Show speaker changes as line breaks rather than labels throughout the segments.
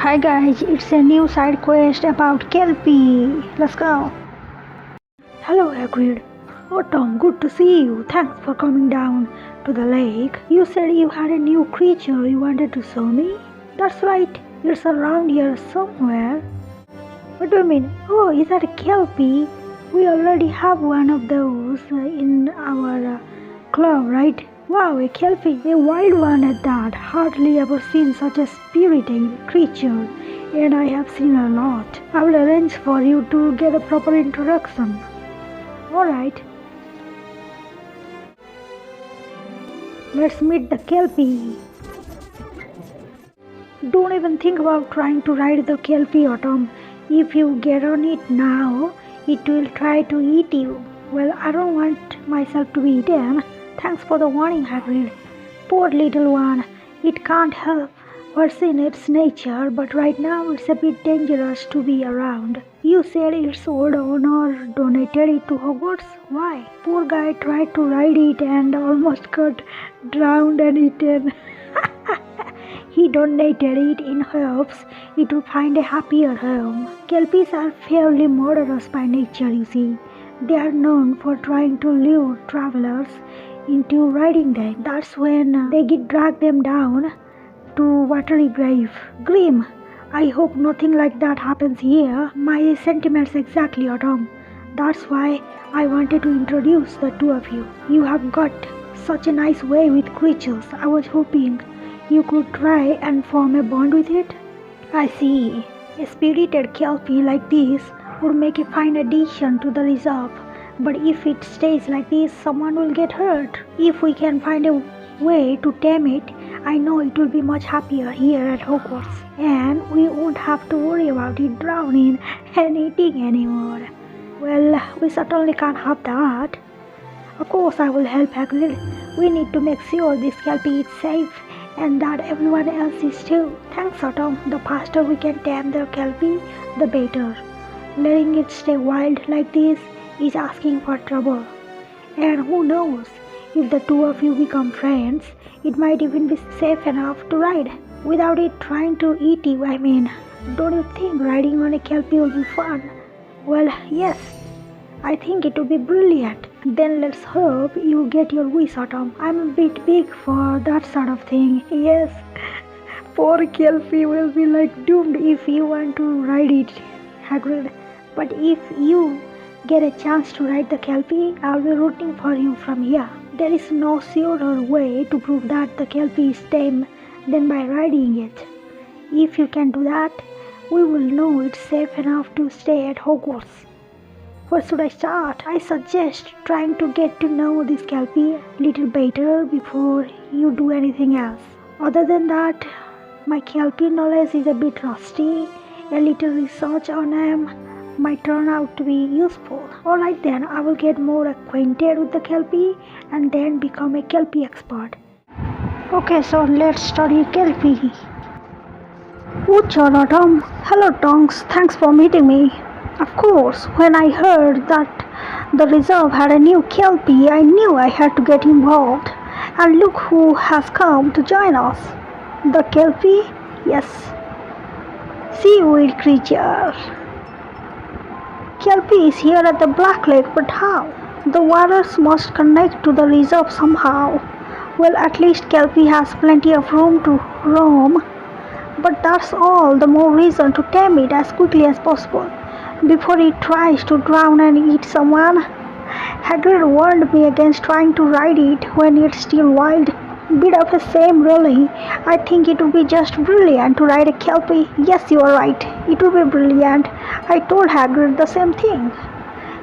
Hi guys, it's a new side quest about Kelpie. Let's go. Hello Hagrid. Oh Tom, good to see you. Thanks for coming down to the lake. You said you had a new creature you wanted to show me? That's right, it's around here somewhere. What do you mean? Oh, is that a Kelpie? We already have one of those in our club, right? Wow, a Kelpie, a wild one at that. Hardly ever seen such a spirited creature, and I have seen a lot. I will arrange for you to get a proper introduction. Alright. Let's meet the Kelpie. Don't even think about trying to ride the Kelpie, Autumn. If you get on it now, it will try to eat you. Well, I don't want myself to be eaten. Thanks for the warning, Hagrid. Poor little one. It can't help what's in its nature, but right now it's a bit dangerous to be around. You said its old owner donated it to Hogwarts? Why? Poor guy tried to ride it and almost got drowned and eaten. He donated it in hopes it would find a happier home. Kelpies are fairly murderous by nature, you see. They are known for trying to lure travelers into riding them. That's when they drag them down to watery grave. Grim. I hope nothing like that happens here. My sentiments exactly, Autumn. That's why I wanted to introduce the two of you. You have got such a nice way with creatures. I was hoping you could try and form a bond with it. I see. A spirited Kelpie like this would make a fine addition to the reserve. But if it stays like this, someone will get hurt. If we can find a way to tame it, I know it will be much happier here at Hogwarts. And we won't have to worry about it drowning and eating anymore. Well, we certainly can't have that. Of course I will help Hagrid. We need to make sure this Kelpie is safe and that everyone else is too. Thanks, Autumn. The faster we can tame the Kelpie, the better. Letting it stay wild like this is asking for trouble. And who knows, if the two of you become friends, it might even be safe enough to ride without it trying to eat you. I mean, don't you think riding on a Kelpie will be fun? Well, yes, I think it will be brilliant. Then let's hope you get your wish, Autumn. I'm a bit big for that sort of thing. Yes, poor Kelpie will be like doomed if you want to ride it, Hagrid. But if you get a chance to ride the Kelpie, I'll be rooting for you from here. There is no surer way to prove that the Kelpie is tame than by riding it. If you can do that, we will know it's safe enough to stay at Hogwarts. Where should I start? I suggest trying to get to know this Kelpie a little better before you do anything else. Other than that, my Kelpie knowledge is a bit rusty. A little research on him might turn out to be useful. Alright then, I will get more acquainted with the Kelpie and then become a Kelpie expert. Okay, so let's study Kelpie. Autumn. Hello Tonks, thanks for meeting me. Of course, when I heard that the reserve had a new Kelpie, I knew I had to get involved. And look who has come to join us. The Kelpie? Yes. Seaweed creature. Kelpie is here at the Black Lake, but how? The waters must connect to the reserve somehow. Well, at least Kelpie has plenty of room to roam. But that's all the more reason to tame it as quickly as possible, before it tries to drown and eat someone. Hagrid warned me against trying to ride it when it's still wild. Bit of a shame, really. I think it would be just brilliant to ride a Kelpie. Yes, you are right. It would be brilliant. I told Hagrid the same thing.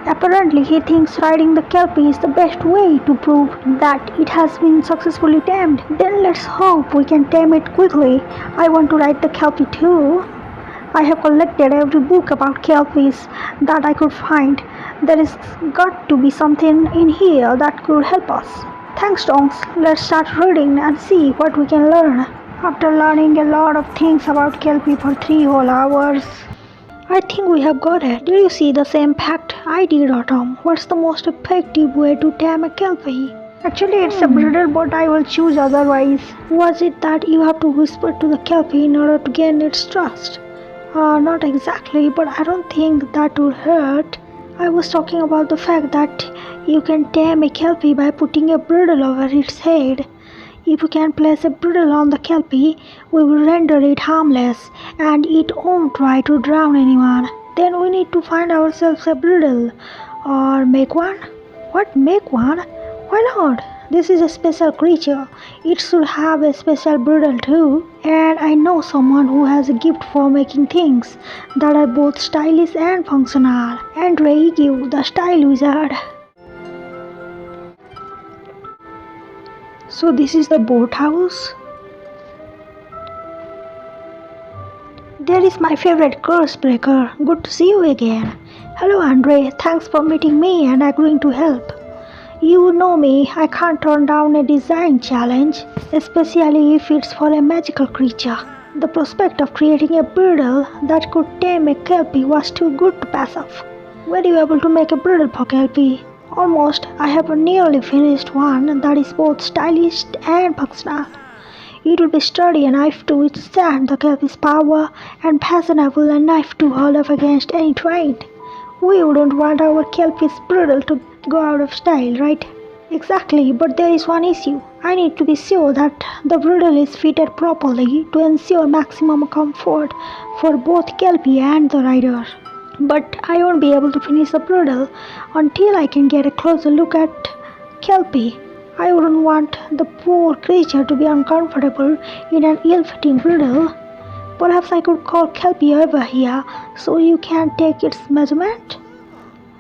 Apparently, he thinks riding the Kelpie is the best way to prove that it has been successfully tamed. Then let's hope we can tame it quickly. I want to ride the Kelpie too. I have collected every book about Kelpies that I could find. There is got to be something in here that could help us. Thanks, Tonks. Let's start reading and see what we can learn. After learning a lot of things about Kelpie for 3 whole hours, I think we have got it. Did you see the same fact I did, Autumn? What's the most effective way to tame a Kelpie? Actually, it's a brittle, but I will choose otherwise. Was it that you have to whisper to the Kelpie in order to gain its trust? Not exactly, but I don't think that would hurt. I was talking about the fact that you can tame a Kelpie by putting a bridle over its head. If you can place a bridle on the Kelpie, we will render it harmless, and it won't try to drown anyone. Then we need to find ourselves a bridle, or make one. What, make one? Why not? This is a special creature. It should have a special bridle too. And I know someone who has a gift for making things that are both stylish and functional. Andre Iguiu, the style wizard. So this is the boathouse. There is my favorite curse breaker. Good to see you again. Hello Andre, thanks for meeting me and agreeing to help. You know me, I can't turn down a design challenge, especially if it's for a magical creature. The prospect of creating a bridle that could tame a Kelpie was too good to pass up. Were you able to make a bridle for Kelpie? Almost. I have a nearly finished one that is both stylish and functional. It would be sturdy enough to withstand the Kelpie's power and fashionable enough to hold up against any terrain. We wouldn't want our Kelpie's bridle to go out of style, right? Exactly, but there is one issue. I need to be sure that the bridle is fitted properly to ensure maximum comfort for both Kelpie and the rider. But I won't be able to finish the bridle until I can get a closer look at Kelpie. I wouldn't want the poor creature to be uncomfortable in an ill-fitting bridle. Perhaps I could call Kelpie over here so you can take its measurement?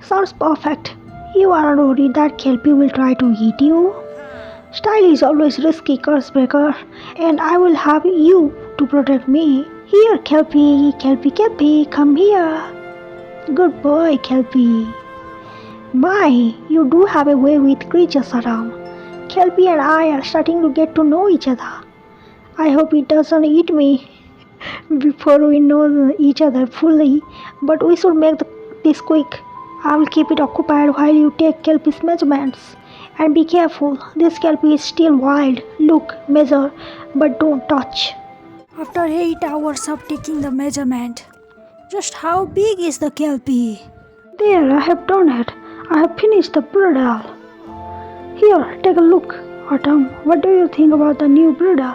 Sounds perfect. You aren't worried that Kelpie will try to eat you? Style is always risky, Cursebreaker, and I will have you to protect me. Here, Kelpie, Kelpie, Kelpie, come here. Good boy, Kelpie. My, you do have a way with creatures around. Kelpie and I are starting to get to know each other. I hope it doesn't eat me before we know each other fully, but we should make this quick. I will keep it occupied while you take Kelpie's measurements. And be careful, this Kelpie is still wild. Look, measure, but don't touch. After 8 hours of taking the measurement, just how big is the Kelpie? There, I have done it. I have finished the bridle. Here, take a look. Autumn, what do you think about the new bridle?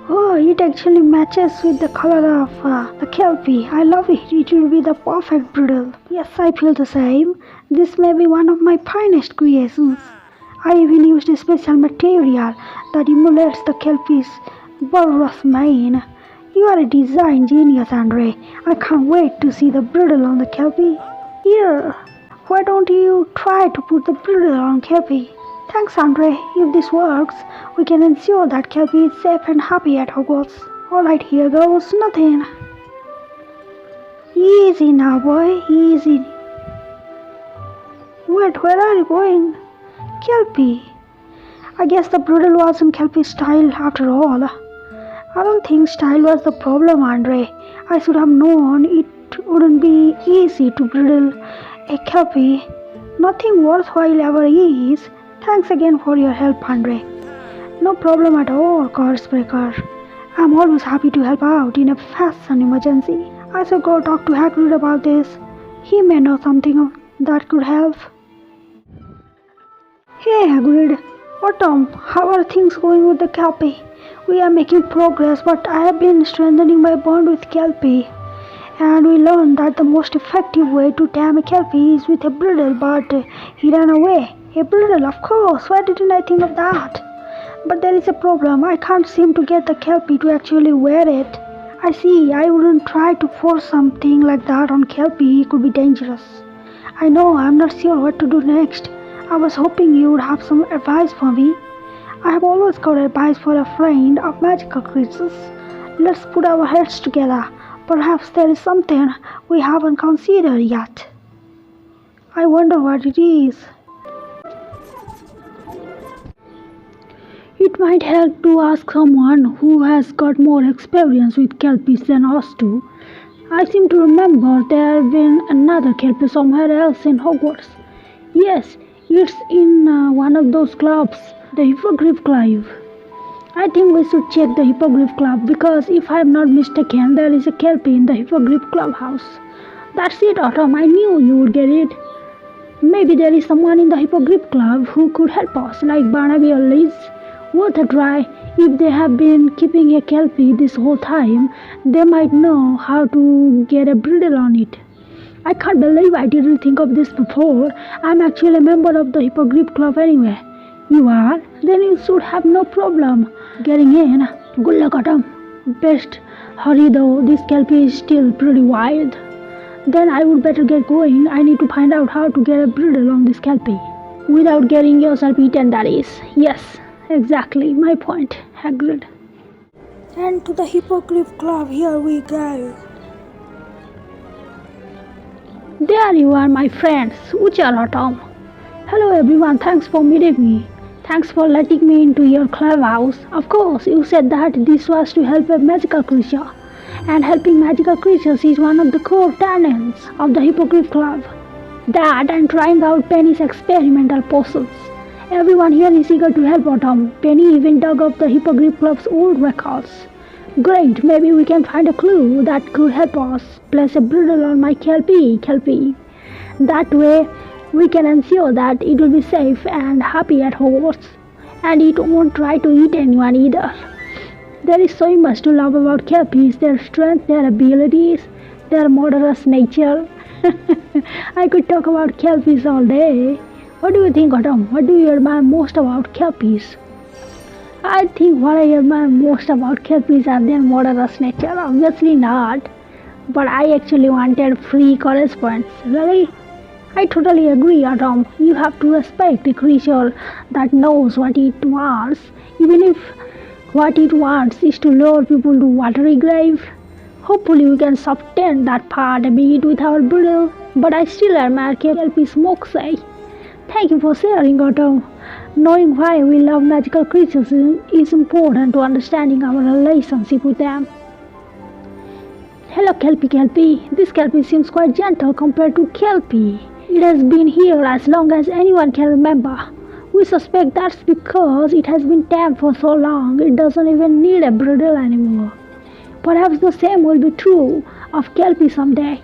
Oh, it actually matches with the color of the Kelpie. I love it. It will be the perfect bridle. Yes, I feel the same. This may be one of my finest creations. I even used a special material that emulates the Kelpie's bulbous mane. You are a design genius, Andre. I can't wait to see the bridle on the Kelpie. Here, why don't you try to put the bridle on Kelpie? Thanks, Andre. If this works, we can ensure that Kelpie is safe and happy at Hogwarts. Alright, here goes nothing. Easy now, boy. Easy. Wait, where are you going? Kelpie. I guess the bridle wasn't Kelpie's style after all. I don't think style was the problem, Andre. I should have known it wouldn't be easy to bridle a Kelpie. Nothing worthwhile ever is. Thanks again for your help, Andre. No problem at all, Cursebreaker. I'm always happy to help out in a fashion emergency. I shall go talk to Hagrid about this. He may know something that could help. Hey Hagrid, Autumn, how are things going with the Kelpie? We are making progress, but I have been strengthening my bond with Kelpie. And we learned that the most effective way to tame a Kelpie is with a bridle, but he ran away. A bridle, of course. Why didn't I think of that? But there is a problem. I can't seem to get the Kelpie to actually wear it. I see. I wouldn't try to force something like that on Kelpie. It could be dangerous. I know. I'm not sure what to do next. I was hoping you would have some advice for me. I have always got advice for a friend of magical creatures. Let's put our heads together. Perhaps there is something we haven't considered yet. I wonder what it is. It might help to ask someone who has got more experience with Kelpies than us two. I seem to remember there had been another Kelpie somewhere else in Hogwarts. Yes, It's in one of those clubs, the Hippogriff Club. I think we should check the Hippogriff Club because if I'm not mistaken, there is a Kelpie in the Hippogriff Clubhouse. That's it, Autumn. I knew you would get it. Maybe there is someone in the Hippogriff Club who could help us, like Barnaby or Liz. Worth a try. If they have been keeping a Kelpie this whole time, they might know how to get a bridle on it. I can't believe I didn't think of this before. I'm actually a member of the Hippogriff Club anyway. You are? Then you should have no problem getting in. Good luck, Autumn. Best hurry though, this Kelpie is still pretty wild. Then I would better get going. I need to find out how to get a bridle on this Kelpie. Without getting yourself eaten, that is. Yes, exactly my point, Hagrid. And to the Hippogriff Club, here we go. There you are, my friends. Uchar Autumn. Hello everyone, thanks for meeting me. Thanks for letting me into your clubhouse. Of course, you said that this was to help a magical creature. And helping magical creatures is one of the core tenets of the Hippogriff Club. That and trying out Penny's experimental potions. Everyone here is eager to help Autumn. Penny even dug up the Hippogriff Club's old records. Great, maybe we can find a clue that could help us place a bridle on my Kelpie. That way, we can ensure that it will be safe and happy at Hogwarts. And it won't try to eat anyone either. There is so much to love about Kelpies, their strength, their abilities, their murderous nature. I could talk about Kelpies all day. What do you think, Autumn? What do you admire most about Kelpies? I think what I admire most about Kelpies are their murderous nature. Obviously not. But I actually wanted free correspondence. Really? I totally agree, Autumn. You have to respect a creature that knows what it wants, even if what it wants is to lure people to watery grave. Hopefully we can soften that part a bit with our bridle, but I still admire Kelpie's moxie. Thank you for sharing, Autumn. Knowing why we love magical creatures is important to understanding our relationship with them. Hello, Kelpie. This Kelpie seems quite gentle compared to Kelpie. It has been here as long as anyone can remember. We suspect that's because it has been tamed for so long it doesn't even need a bridle anymore. Perhaps the same will be true of Kelpie someday.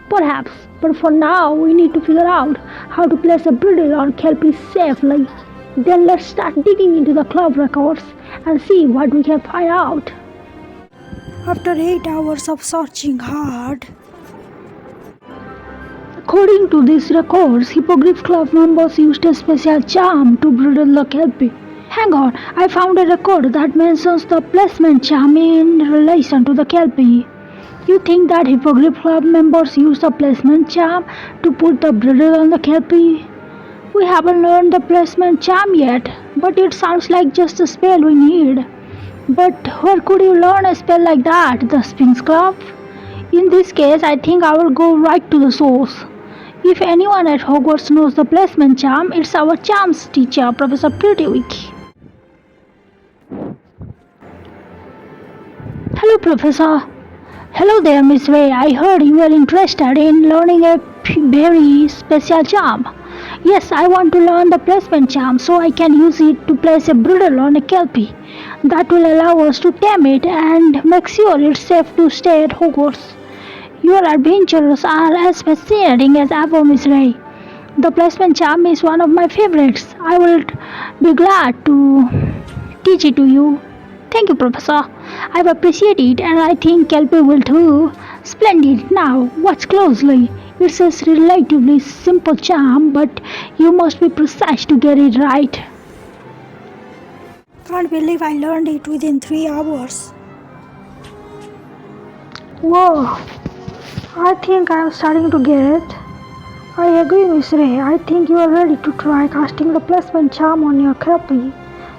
Perhaps, but for now we need to figure out how to place a bridle on Kelpie safely. Then let's start digging into the club records and see what we can find out. After 8 hours of searching hard, according to these records, Hippogriff Club members used a special charm to bridle the Kelpie. Hang on, I found a record that mentions the placement charm in relation to the Kelpie. You think that Hippogriff Club members use the placement charm to put the bridle on the Kelpie? We haven't learned the placement charm yet, but it sounds like just a spell we need. But where could you learn a spell like that? The Sphinx Club? In this case, I think I will go right to the source. If anyone at Hogwarts knows the placement charm, it's our charms teacher, Professor Prettywick. Hello, Professor. Hello there, Miss Ray. I heard you were interested in learning a very special charm. Yes, I want to learn the placement charm so I can use it to place a bridle on a Kelpie. That will allow us to tame it and make sure it's safe to stay at Hogwarts. Your adventures are as fascinating as ever, Miss Ray. The placement charm is one of my favorites. I will be glad to teach it to you. Thank you, Professor. I appreciate it and I think Kelpie will too. Splendid. Now, watch closely. It's a relatively simple charm, but you must be precise to get it right. Can't believe I learned it within 3 hours. Whoa. I think I am starting to get it. I agree, Miss Ray. I think you are ready to try casting the placement charm on your Kelpie.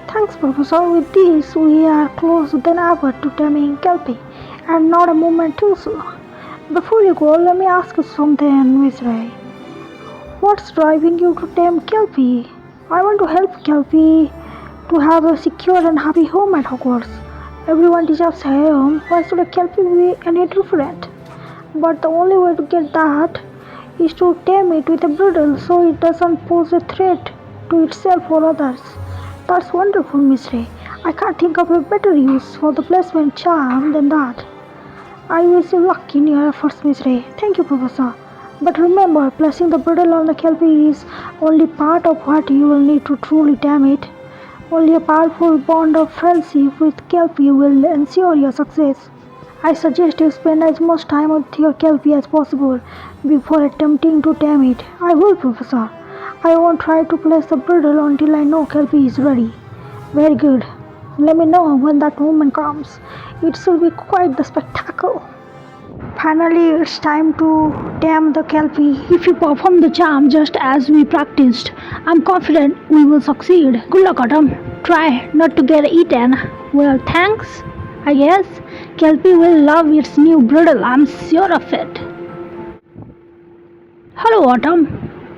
Thanks, Professor. With this, we are closer than ever to taming Kelpie, and not a moment too soon. Before you go, let me ask you something, Miss Ray. What's driving you to tame Kelpie? I want to help Kelpie to have a secure and happy home at Hogwarts. Everyone deserves a home. Why should a Kelpie be any different? But the only way to get that is to tame it with a bridle so it doesn't pose a threat to itself or others. That's wonderful, Mystery. I can't think of a better use for the placement charm than that. I wish you luck in your efforts, Mystery. Thank you, Professor. But remember, placing the bridle on the Kelpie is only part of what you will need to truly tame it. Only a powerful bond of friendship with Kelpie will ensure your success. I suggest you spend as much time with your Kelpie as possible before attempting to tame it. I will, Professor. I won't try to place the bridle until I know Kelpie is ready. Very good. Let me know when that moment comes. It will be quite the spectacle. Finally, it's time to tame the Kelpie. If you perform the charm just as we practiced, I'm confident we will succeed. Good luck, Autumn. Try not to get eaten. Well, thanks. I guess Kelpie will love its new bridle. I'm sure of it. Hello, Autumn.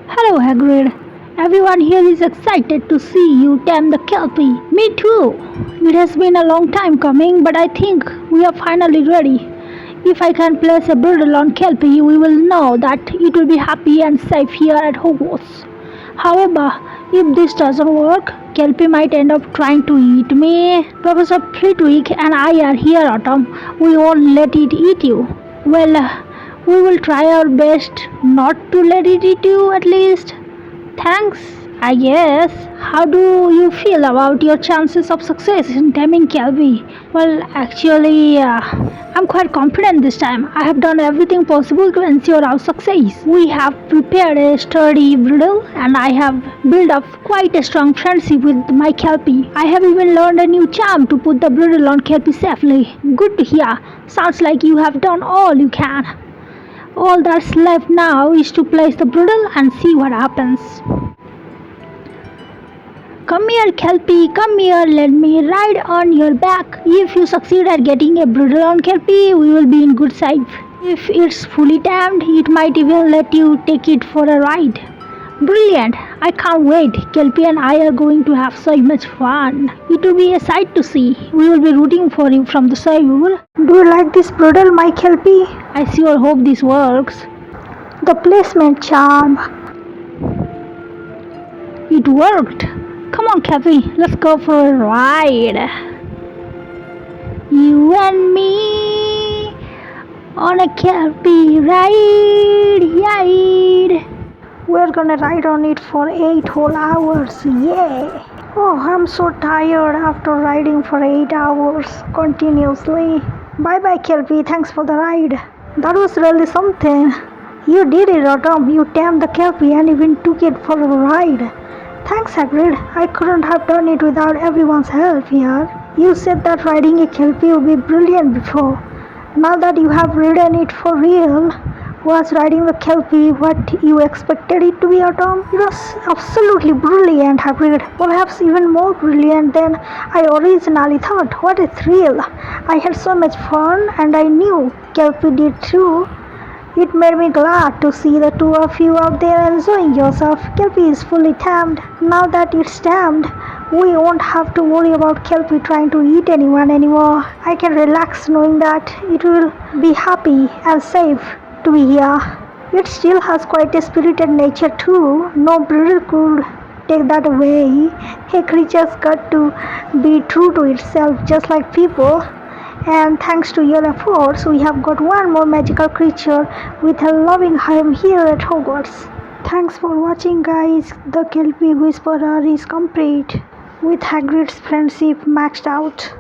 Hello, Hagrid. Everyone here is excited to see you tame the Kelpie. Me too. It has been a long time coming, but I think we are finally ready. If I can place a bridle on Kelpie, we will know that it will be happy and safe here at Hogwarts. However, if this doesn't work, Kelpie might end up trying to eat me. Professor Flitwick and I are here, Autumn. We won't let it eat you. Well, we will try our best not to let it eat you at least. Thanks, I guess. How do you feel about your chances of success in taming Kelpie? Well, actually, I'm quite confident this time. I have done everything possible to ensure our success. We have prepared a sturdy bridle and I have built up quite a strong friendship with my Kelpie. I have even learned a new charm to put the bridle on Kelpie safely. Good to hear. Sounds like you have done all you can. All that's left now is to place the bridle and see what happens. Come here, Kelpie, come here, let me ride on your back. If you succeed at getting a bridle on Kelpie, we will be in good shape. If it's fully tamed, it might even let you take it for a ride. Brilliant! I can't wait. Kelpie and I are going to have so much fun. It will be a sight to see. We will be rooting for you from the side. Do you like this bridle, my Kelpie? I sure hope this works. The placement charm. It worked. Come on, Kelpie, let's go for a ride. You and me on a Kelpie ride. We're gonna ride on it for 8 whole hours. Yay! Oh, I'm so tired after riding for 8 hours continuously. Bye bye, Kelpie. Thanks for the ride. That was really something. You did it, Autumn. You tamed the Kelpie and even took it for a ride. Thanks, Hagrid. I couldn't have done it without everyone's help here. You said that riding a Kelpie would be brilliant before. Now that you have ridden it for real, was riding the Kelpie what you expected it to be, Autumn? It was absolutely brilliant, Hagrid. Perhaps even more brilliant than I originally thought. What a thrill. I had so much fun and I knew Kelpie did too. It made me glad to see the two of you out there enjoying yourself. Kelpie is fully tamed. Now that it's tamed, we won't have to worry about Kelpie trying to eat anyone anymore. I can relax knowing that it will be happy and safe to be here. It still has quite a spirited nature too. No bridle could take that away. A creature's got to be true to itself just like people. And thanks to your efforts, we have got one more magical creature with a loving home here at Hogwarts. Thanks for watching, guys. The Kelpie Whisperer is complete with Hagrid's friendship maxed out.